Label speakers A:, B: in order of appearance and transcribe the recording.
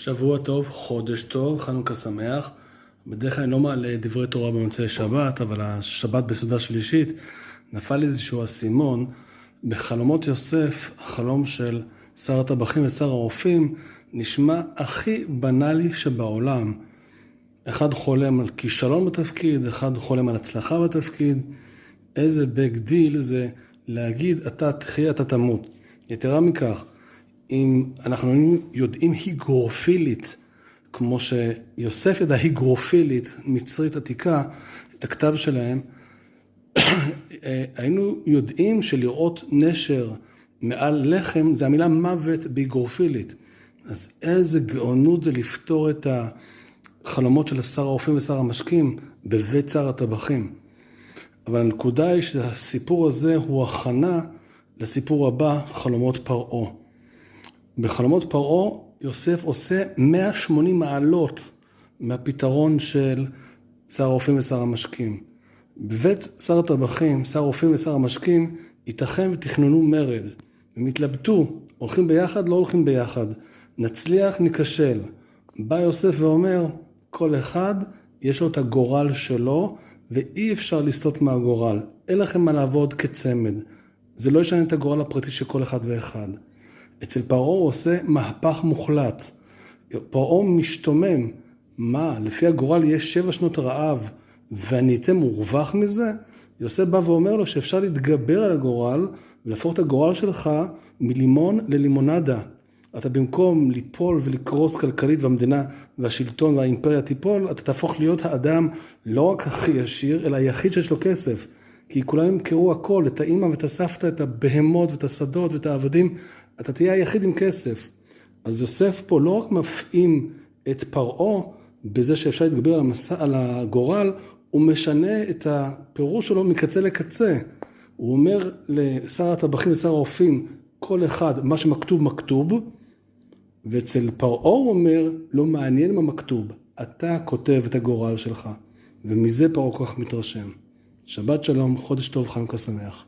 A: שבוע טוב, חודש טוב, חנוכה שמח. בדרך כלל אני לא מעלה דברי תורה במוצאי שבת, אבל השבת בסעודה שלישית נפל לי איזשהו אסימון. בחלומות יוסף, החלום של שר הטבחים ושר הרופאים, נשמע הכי בנאלי שבעולם. אחד חולם על כישלון בתפקיד, אחד חולם על הצלחה בתפקיד. איזה ביג דיל זה להגיד אתה תחיה, אתה תמות. יתרה מכך, אם אנחנו יודעים היגרופילית, כמו שיוסף ידע היגרופילית, מצרית עתיקה, את הכתב שלהם, היינו יודעים שלראות נשר מעל לחם, זה המילה מוות בהיגרופילית. אז איזה גאונות זה לפתור את החלומות של שר הרופאים ושר המשקים בבית שר הטבחים. אבל הנקודה היא שהסיפור הזה הוא הכנה לסיפור הבא, חלומות פרעה. בחלומות פרעה יוסף עושה 180 מעלות מהפתרון של שר הרופאים ושר המשקים. בבית שר הטבחים, שר הרופאים ושר המשקים, ייתכן ותכננו מרד. הם התלבטו, הולכים ביחד, לא הולכים ביחד. נצליח, ניקשל. בא יוסף ואומר, כל אחד יש לו את הגורל שלו, ואי אפשר לסטות מהגורל. אין לכם מה לעבוד כצמד. זה לא ישנה את הגורל הפרטי של כל אחד ואחד. אצל פרעה הוא עושה מהפך מוחלט. פרעה משתומם. מה? לפי הגורל יש 7 שנות רעב, ואני אצא מורווח מזה? יוסף בא ואומר לו שאפשר להתגבר על הגורל, ולהפוך את הגורל שלך מלימון ללימונדה. אתה במקום ליפול ולקרוס כלכלית והמדינה והשלטון והאימפריה תיפול, אתה תהפוך להיות האדם לא רק הכי עשיר, אלא היחיד שיש לו כסף. כי כולם ימכרו הכל, את האמא ואת הסבתא, את הבהמות ואת השדות ואת העבדים, אתה תהיה היחיד עם כסף. אז יוסף פה לא רק מפעים את פרעה בזה שאפשר להתגבר על הגורל, הוא משנה את הפירוש שלו מקצה לקצה. הוא אומר לשר הטבחים ושר הרופאים, כל אחד, מה שמכתוב מכתוב, ואצל פרעה הוא אומר, לא מעניין מה מכתוב, אתה כותב את הגורל שלך. ומזה פרעה כל כך מתרשם. שבת שלום, חודש טוב, חנוכה שמח.